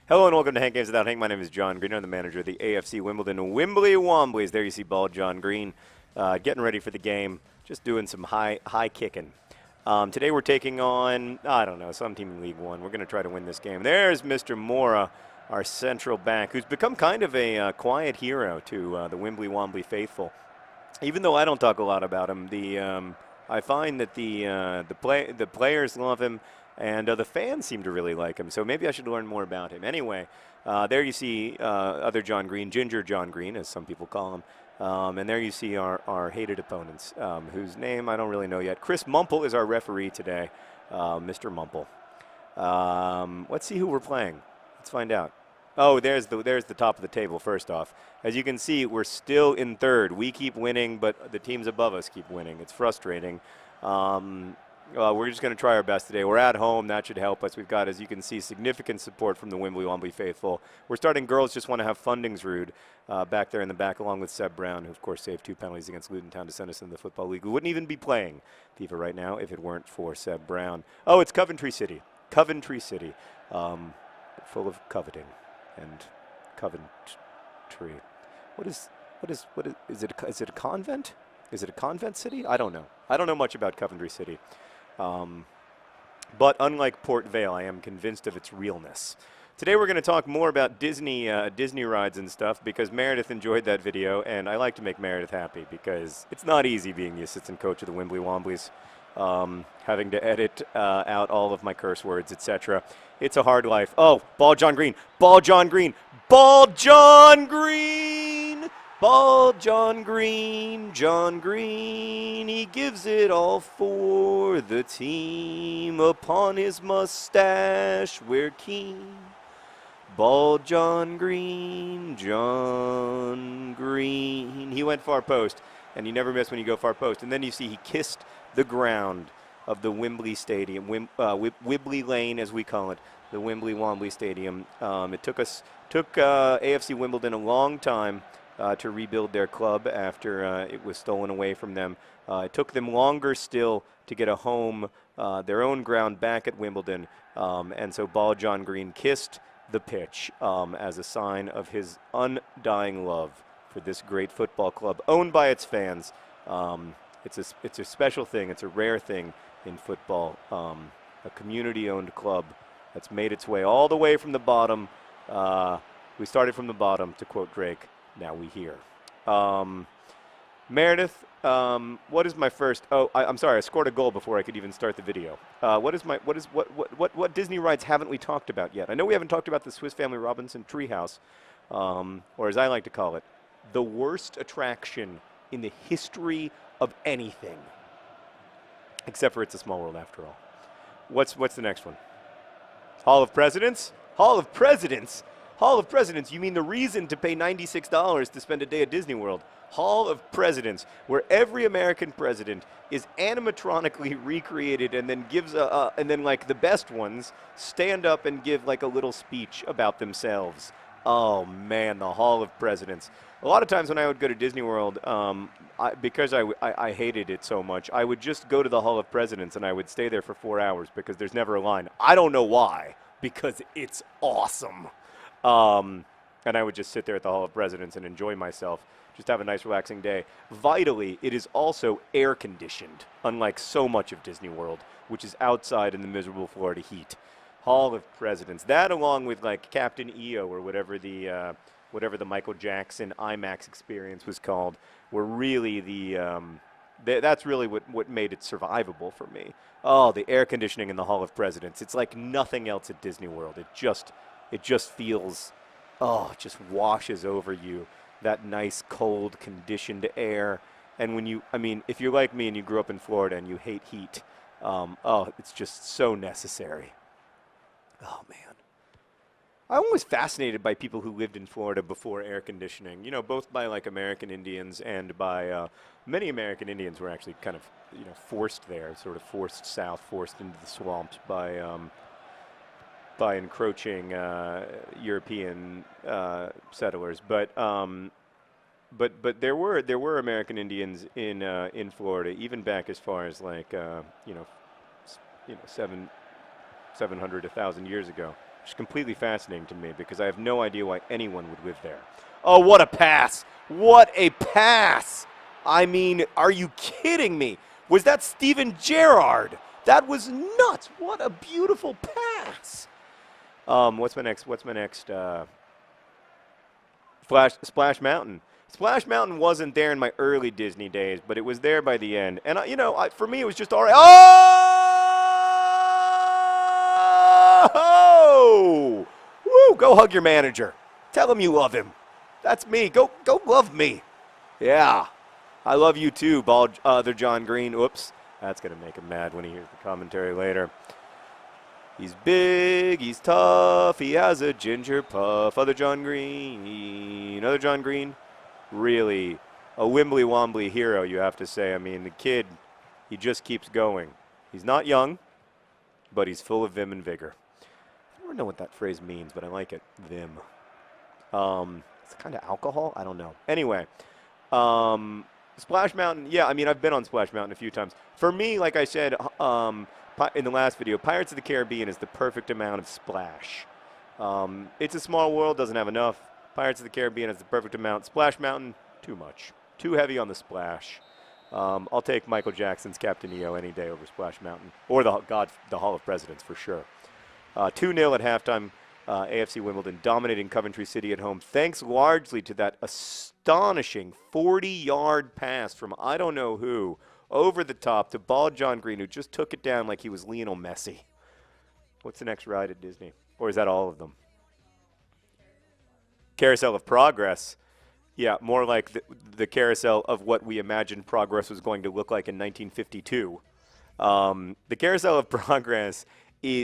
Hello and welcome to Hank Games Without Hank. My name is John Green. I'm the manager of the AFC Wimbledon Wimbly Womblys. There you see ball John Green getting ready for the game, just doing some high kicking. Today we're taking on, I don't know, some team in League One. We're going to try to win this game. There's Mr. Mora, our central back, who's become kind of a quiet hero to the Wimbly Wombly faithful. Even though I don't talk a lot about him, I find that the players love him. And the fans seem to really like him, so maybe I should learn more about him. Anyway, there you see other John Green, Ginger John Green, as some people call him. And there you see our hated opponents, whose name I don't really know yet. Chris Mumple is our referee today, Mr. Mumple. Let's see who we're playing. Let's find out. Oh, there's the top of the table, first off. As you can see, we're still in third. We keep winning, but the teams above us keep winning. It's frustrating. We're just going to try our best today. We're at home. That should help us. We've got, as you can see, significant support from the Wimbly Wombly faithful. We're starting Girls Just Want to Have Fundings Rude back there in the back, along with Seb Brown, who, of course, saved 2 penalties against Luton Town to send us in the Football League. We wouldn't even be playing FIFA right now if it weren't for Seb Brown. Oh, it's Coventry City. Coventry City. Full of coveting and Coventry. Is it a convent? Is it a convent city? I don't know. I don't know much about Coventry City. But unlike Port Vale, I am convinced of its realness. Today we're going to talk more about Disney rides and stuff because Meredith enjoyed that video, and I like to make Meredith happy because it's not easy being the assistant coach of the Wimbly Womblys, having to edit out all of my curse words, etc. It's a hard life. Oh, ball John Green, ball John Green, ball John Green! Ball John Green, John Green, he gives it all for the team. Upon his mustache we're keen. Ball John Green, John Green. He went far post, and you never miss when you go far post. And then you see he kissed the ground of the Wimbly Stadium, Wimbly Lane as we call it, the Wimbly Wombly Stadium. It took AFC Wimbledon a long time to rebuild their club after it was stolen away from them. It took them longer still to get a home, their own ground back at Wimbledon. And so ball John Green kissed the pitch as a sign of his undying love for this great football club owned by its fans. It's a special thing. It's a rare thing in football. A community-owned club that's made its way all the way from the bottom. We started from the bottom, to quote Drake. Now we hear. Meredith, what is my first? Oh, I'm sorry. I scored a goal before I could even start the video. What Disney rides haven't we talked about yet? I know we haven't talked about the Swiss Family Robinson Treehouse, or as I like to call it, the worst attraction in the history of anything. Except for It's a Small World after all. What's the next one? Hall of Presidents? Hall of Presidents? Hall of Presidents, you mean the reason to pay $96 to spend a day at Disney World. Hall of Presidents, where every American president is animatronically recreated and then gives and then like the best ones stand up and give like a little speech about themselves. Oh man, the Hall of Presidents. A lot of times when I would go to Disney World, because I hated it so much, I would just go to the Hall of Presidents and I would stay there for 4 hours because there's never a line. I don't know why, because it's awesome. And I would just sit there at the Hall of Presidents and enjoy myself, just have a nice relaxing day. Vitally, it is also air conditioned, unlike so much of Disney World, which is outside in the miserable Florida heat. Hall of Presidents. That along with like Captain EO or whatever the Michael Jackson IMAX experience was called, were really that's really what made it survivable for me. Oh, the air conditioning in the Hall of Presidents. It's like nothing else at Disney World. It just feels, it just washes over you, that nice, cold, conditioned air. And if you're like me and you grew up in Florida and you hate heat, it's just so necessary. Oh, man. I'm always fascinated by people who lived in Florida before air conditioning, both by like American Indians and by many American Indians were actually kind of, forced there, sort of forced south, forced into the swamps by encroaching European settlers, but there were American Indians in Florida, even back as far as like 700 1,000 years ago. which is completely fascinating to me because I have no idea why anyone would live there. Oh, what a pass! What a pass! I mean, are you kidding me? Was that Steven Gerrard? That was nuts! What a beautiful pass! What's my next? Splash Mountain. Splash Mountain wasn't there in my early Disney days, but it was there by the end. And, for me, it was just all right. Oh! Woo! Go hug your manager. Tell him you love him. That's me. Go love me. Yeah. I love you too, other John Green. Oops. That's going to make him mad when he hears the commentary later. He's big, he's tough, he has a ginger puff. Other John Green. Other John Green. Really a Wimbly Wombly hero, you have to say. I mean, the kid, he just keeps going. He's not young, but he's full of vim and vigor. I don't know what that phrase means, but I like it. Vim. It's kind of alcohol? I don't know. Anyway, Splash Mountain, yeah, I mean, I've been on Splash Mountain a few times. For me, like I said in the last video, Pirates of the Caribbean is the perfect amount of splash. It's a Small World, doesn't have enough. Pirates of the Caribbean is the perfect amount. Splash Mountain, too much. Too heavy on the splash. I'll take Michael Jackson's Captain EO any day over Splash Mountain. Or the Hall of Presidents, for sure. 2-0 at halftime. AFC Wimbledon dominating Coventry City at home, thanks largely to that astonishing 40-yard pass from I don't know who over the top to Bald John Green, who just took it down like he was Lionel Messi. What's the next ride at Disney? Or is that all of them? Carousel of Progress. Yeah, more like the carousel of what we imagined progress was going to look like in 1952. The Carousel of Progress,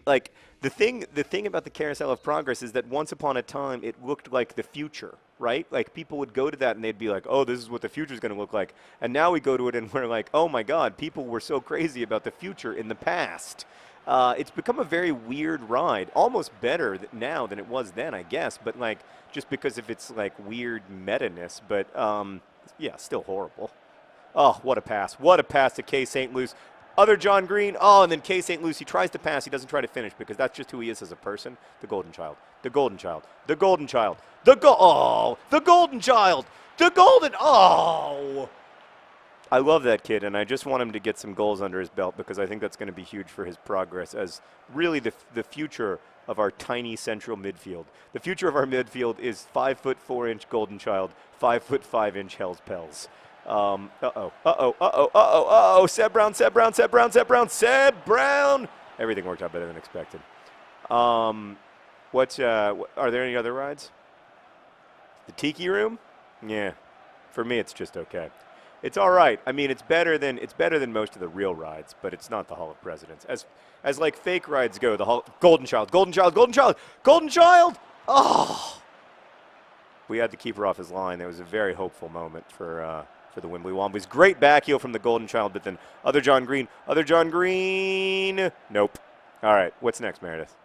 like the thing about the Carousel of Progress is that once upon a time it looked like the future, right? Like people would go to that and they'd be like, oh, this is what the future is going to look like. And now we go to it and we're like, oh my God, people were so crazy about the future in the past. It's become a very weird ride, almost better now than it was then, I guess. But like, just because of its like weird meta-ness, but yeah, still horrible. Oh, what a pass! What a pass to K. St. Louis. Other John Green. Oh, and then K. St. Louis. He tries to pass. He doesn't try to finish because that's just who he is as a person. The Golden Child. The Golden Child. The Golden Child. The Golden Child. The Golden. Oh. I love that kid, and I just want him to get some goals under his belt because I think that's going to be huge for his progress as really the future of our tiny central midfield. The future of our midfield is 5'4" Golden Child, 5'5" Hells Pels. Seb Brown. Everything worked out better than expected. Are there any other rides? The Tiki Room? Yeah, for me it's just okay. It's all right. I mean, it's better than most of the real rides, but it's not the Hall of Presidents. As like fake rides go, the Golden Child. Oh, we had to keep her off his line. There was a very hopeful moment for the Wimbly Womblys. Great back heel from the Golden Child, but then other John Green. Nope. All right, what's next, Meredith?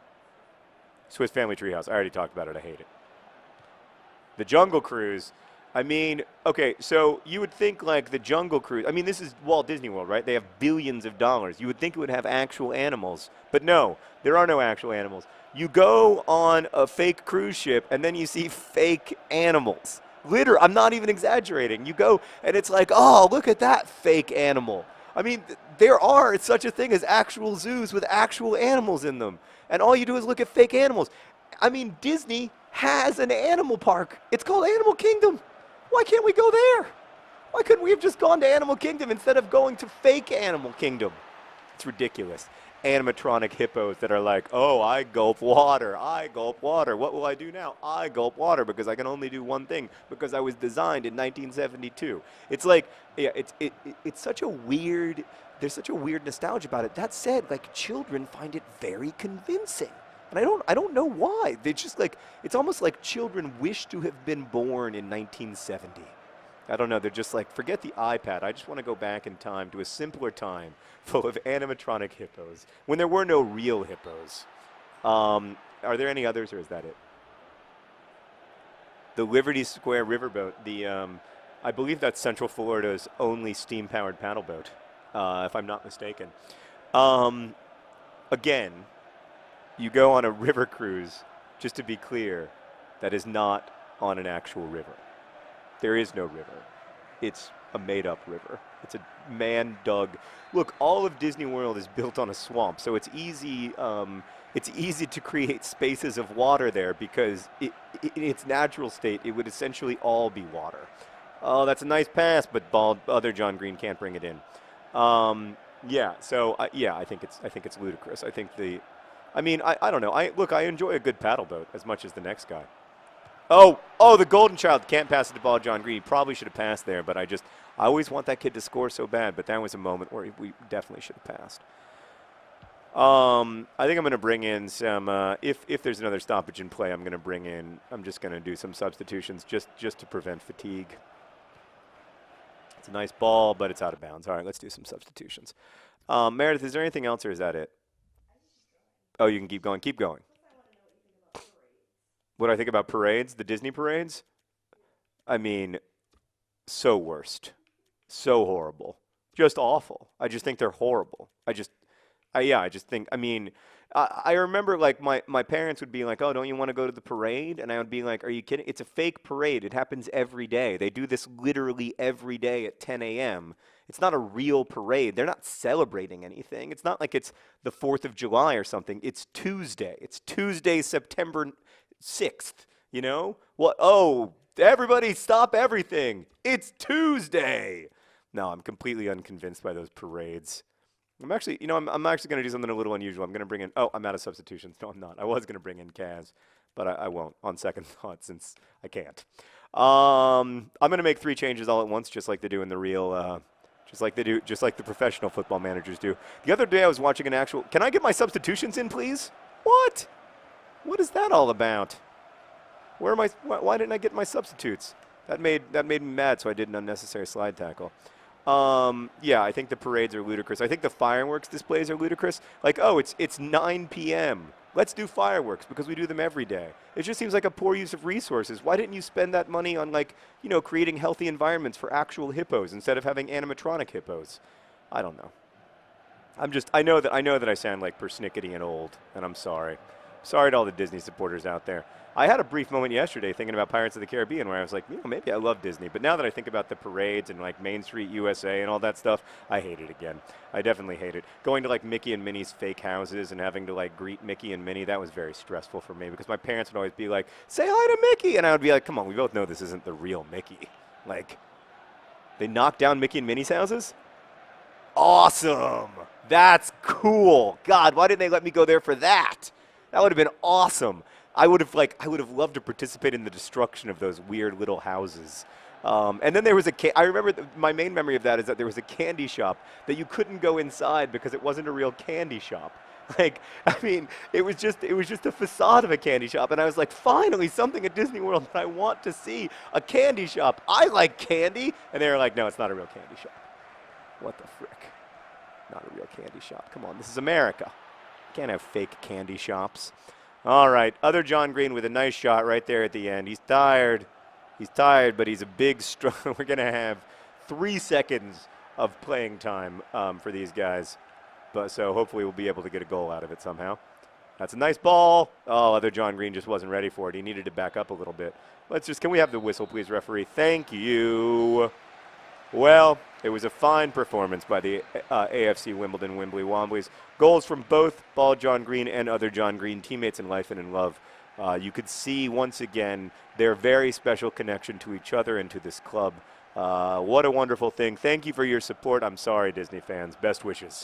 Swiss Family Treehouse. I already talked about it. I hate it. The Jungle Cruise. I mean, okay, so you would think like the Jungle Cruise. I mean, this is Walt Disney World, right? They have billions of dollars. You would think it would have actual animals. But no, there are no actual animals. You go on a fake cruise ship, and then you see fake animals. Literally, I'm not even exaggerating. You go, and it's like, oh, look at that fake animal. I mean, there are such a thing as actual zoos with actual animals in them. And all you do is look at fake animals. I mean, Disney has an animal park. It's called Animal Kingdom. Why can't we go there? Why couldn't we have just gone to Animal Kingdom instead of going to fake Animal Kingdom? It's ridiculous. Animatronic hippos that are like, oh, I gulp water. What will I do now? I gulp water because I can only do one thing because I was designed in 1972. It's like, yeah, it's such a weird, there's such a weird nostalgia about it. That said, like, children find it very convincing. And I don't know why. They just like, it's almost like children wish to have been born in 1970. I don't know. They're just like, forget the iPad. I just want to go back in time to a simpler time full of animatronic hippos when there were no real hippos. Are there any others, or is that it? The Liberty Square Riverboat. I believe that's Central Florida's only steam-powered paddle boat, if I'm not mistaken. Again, You go on a river cruise, just to be clear, that is not on an actual river. There is no river. It's a made-up river. It's a man-dug. Look, all of Disney World is built on a swamp, so it's easy. It's easy to create spaces of water there because in its natural state, it would essentially all be water. Oh, that's a nice pass, but other John Green can't bring it in. Yeah, so yeah, I think it's ludicrous. I think I don't know. I enjoy a good paddle boat as much as the next guy. Oh, the golden child can't pass the ball, John Green. He probably should have passed there, but I always want that kid to score so bad, but that was a moment where we definitely should have passed. I think I'm going to bring in some, if there's another stoppage in play, I'm just going to do some substitutions just to prevent fatigue. It's a nice ball, but it's out of bounds. All right, let's do some substitutions. Meredith, is there anything else, or is that it? Oh, you can keep going. Keep going. What do I think about parades, the Disney parades? I mean, so worst. So horrible. Just awful. I just think they're horrible. I just think, I remember like my parents would be like, oh, don't you want to go to the parade? And I would be like, are you kidding? It's a fake parade. It happens every day. They do this literally every day at 10 a.m. It's not a real parade. They're not celebrating anything. It's not like it's the 4th of July or something. It's Tuesday. It's Tuesday, September 6th, you know? What? Oh, everybody stop everything. It's Tuesday. No, I'm completely unconvinced by those parades. I'm actually going to do something a little unusual. I'm going to bring in, I'm out of substitutions. No, I'm not. I was going to bring in Kaz, but I won't on second thought since I can't. I'm going to make 3 changes all at once, just like they do in the real, just like the professional football managers do. The other day I was watching can I get my substitutions in, please? What? What is that all about? Why didn't I get my substitutes? That made me mad, so I did an unnecessary slide tackle. Yeah, I think the parades are ludicrous. I think the fireworks displays are ludicrous. Like, it's 9 p.m. Let's do fireworks because we do them every day. It just seems like a poor use of resources. Why didn't you spend that money on creating healthy environments for actual hippos instead of having animatronic hippos? I don't know. I know that I sound like persnickety and old, and I'm sorry. Sorry to all the Disney supporters out there. I had a brief moment yesterday thinking about Pirates of the Caribbean where I was like, maybe I love Disney. But now that I think about the parades and like Main Street USA and all that stuff, I hate it again. I definitely hate it. Going to like Mickey and Minnie's fake houses and having to like greet Mickey and Minnie, that was very stressful for me because my parents would always be like, say hi to Mickey. And I would be like, come on, we both know this isn't the real Mickey. Like, they knocked down Mickey and Minnie's houses? Awesome. That's cool. God, why didn't they let me go there for that? That would have been awesome. I would have loved to participate in the destruction of those weird little houses. And then there was I remember my main memory of that is that there was a candy shop that you couldn't go inside because it wasn't a real candy shop. Like, it was just a facade of a candy shop. And I was like, finally, something at Disney World that I want to see, a candy shop. I like candy. And they were like, no, it's not a real candy shop. What the frick? Not a real candy shop. Come on, this is America. Can't have fake candy shops. All right, other John Green with a nice shot right there at the end. He's tired. He's tired, but he's a big, strong. We're going to have 3 seconds of playing time for these guys. So hopefully we'll be able to get a goal out of it somehow. That's a nice ball. Oh, other John Green just wasn't ready for it. He needed to back up a little bit. Can we have the whistle, please, referee? Thank you. Well, it was a fine performance by the AFC Wimbledon Wimbly Womblys. Goals from both Ball John Green and other John Green teammates in life and in love. You could see once again their very special connection to each other and to this club. What a wonderful thing. Thank you for your support. I'm sorry, Disney fans. Best wishes.